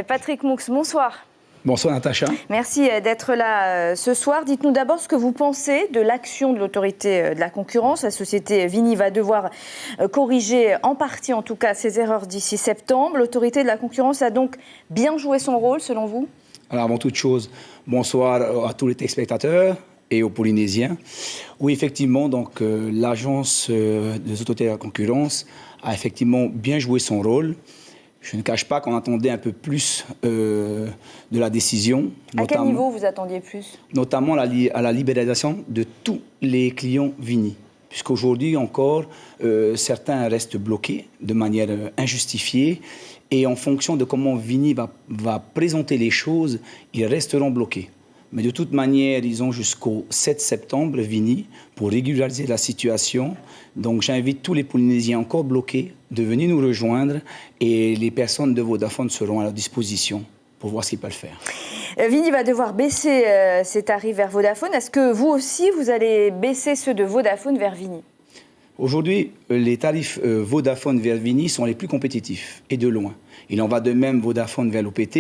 Patrick Moux, bonsoir. Bonsoir Natacha. Merci d'être là ce soir. Dites-nous d'abord ce que vous pensez de l'action de l'autorité de la concurrence. La société Vini va devoir corriger en partie, en tout cas, ses erreurs d'ici septembre. L'autorité de la concurrence a donc bien joué son rôle, selon vous? Alors avant toute chose, bonsoir à tous les téléspectateurs et aux Polynésiens. Oui, effectivement, donc l'agence des autorités de la concurrence a effectivement bien joué son rôle. Je ne cache pas qu'on attendait un peu plus de la décision. À quel niveau vous attendiez plus? Notamment à la libéralisation de tous les clients Vini. Puisqu'aujourd'hui encore, certains restent bloqués de manière injustifiée. Et en fonction de comment Vini va présenter les choses, ils resteront bloqués. Mais de toute manière, ils ont jusqu'au 7 septembre, Vini, pour régulariser la situation. Donc j'invite tous les Polynésiens encore bloqués de venir nous rejoindre et les personnes de Vodafone seront à leur disposition pour voir ce qu'ils peuvent faire. Vini va devoir baisser ses tarifs vers Vodafone. Est-ce que vous aussi, vous allez baisser ceux de Vodafone vers Vini? Aujourd'hui, les tarifs Vodafone vers Vini sont les plus compétitifs, et de loin. Il en va de même Vodafone vers l'OPT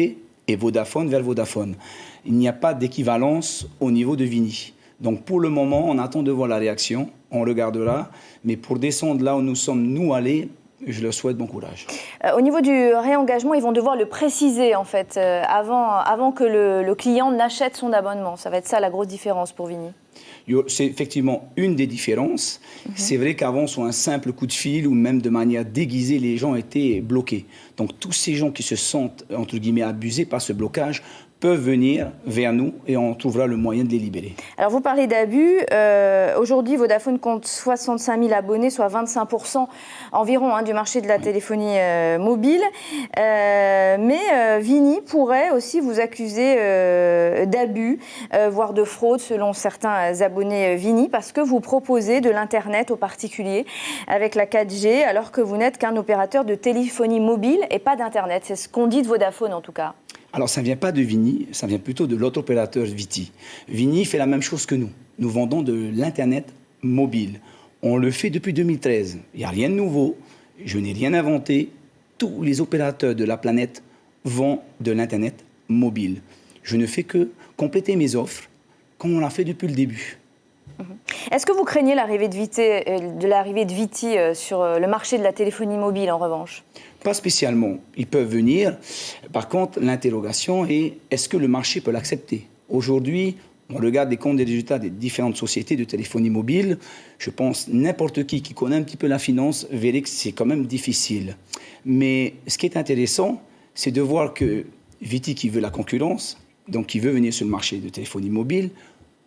et Vodafone vers Vodafone. Il n'y a pas d'équivalence au niveau de Vini. Donc pour le moment, on attend de voir la réaction, on regardera. Mais pour descendre là où nous sommes, nous, allés, je leur souhaite bon courage. Au niveau du réengagement, ils vont devoir le préciser, en fait, avant que le client n'achète son abonnement. Ça va être ça la grosse différence pour Vini. C'est effectivement une des différences. C'est vrai qu'avant, sur un simple coup de fil ou même de manière déguisée, les gens étaient bloqués. Donc tous ces gens qui se sentent, entre guillemets, abusés par ce blocage peuvent venir vers nous et on trouvera le moyen de les libérer. Alors vous parlez d'abus. Aujourd'hui, Vodafone compte 65 000 abonnés, soit 25% environ du marché de la téléphonie mobile. Mais Vini pourrait aussi vous accuser d'abus, voire de fraude selon certains abonnés Vini, parce que vous proposez de l'Internet aux particuliers avec la 4G, alors que vous n'êtes qu'un opérateur de téléphonie mobile et pas d'Internet. C'est ce qu'on dit de Vodafone en tout cas. Alors, ça ne vient pas de Vini, ça vient plutôt de l'autre opérateur Viti. Vini fait la même chose que nous. Nous vendons de l'Internet mobile. On le fait depuis 2013. Il n'y a rien de nouveau. Je n'ai rien inventé. Tous les opérateurs de la planète vendent de l'Internet mobile. Je ne fais que compléter mes offres, comme on l'a fait depuis le début. Est-ce que vous craignez l'arrivée de Viti sur le marché de la téléphonie mobile, en revanche? Pas spécialement. Ils peuvent venir. Par contre, l'interrogation est, est-ce que le marché peut l'accepter? Aujourd'hui, on regarde les comptes et les résultats des différentes sociétés de téléphonie mobile. Je pense n'importe qui connaît un petit peu la finance verrait que c'est quand même difficile. Mais ce qui est intéressant, c'est de voir que Viti, qui veut la concurrence, donc qui veut venir sur le marché de téléphonie mobile,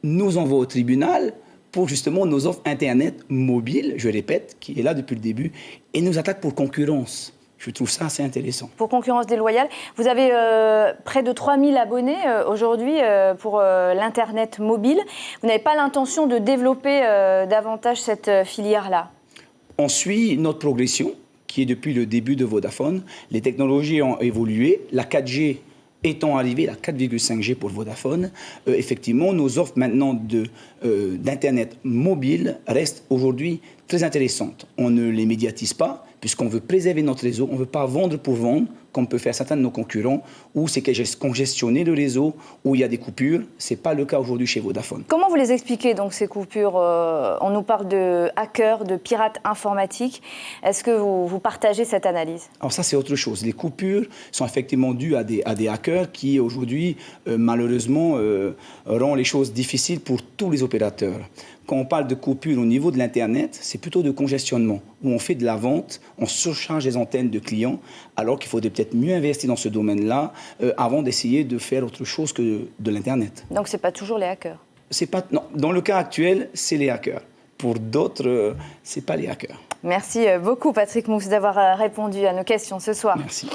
nous envoie au tribunal pour justement nos offres Internet mobile, je répète, qui est là depuis le début, et nous attaque pour concurrence. Je trouve ça assez intéressant. Pour concurrence déloyale, vous avez près de 3000 abonnés aujourd'hui pour l'Internet mobile. Vous n'avez pas l'intention de développer davantage cette filière-là? On suit notre progression, qui est depuis le début de Vodafone. Les technologies ont évolué. La 4G étant arrivée, la 4,5G pour Vodafone, effectivement, nos offres maintenant d'Internet mobile restent aujourd'hui très intéressantes. On ne les médiatise pas, puisqu'on veut préserver notre réseau. On ne veut pas vendre pour vendre, comme peut faire certains de nos concurrents, où c'est congestionner le réseau, où il y a des coupures. Ce n'est pas le cas aujourd'hui chez Vodafone. Comment vous les expliquez, donc, ces coupures? On nous parle de hackers, de pirates informatiques. Est-ce que vous partagez cette analyse? Alors ça, c'est autre chose. Les coupures sont effectivement dues à des hackers qui, aujourd'hui, malheureusement, rendent les choses difficiles pour tous les opérateurs. Quand on parle de coupure au niveau de l'Internet, c'est plutôt de congestionnement, où on fait de la vente, on surcharge les antennes de clients, alors qu'il faudrait peut-être mieux investir dans ce domaine-là avant d'essayer de faire autre chose que de l'Internet. Donc ce n'est pas toujours les hackers? Non, dans le cas actuel, c'est les hackers. Pour d'autres, ce n'est pas les hackers. Merci beaucoup Patrick Moux d'avoir répondu à nos questions ce soir. Merci.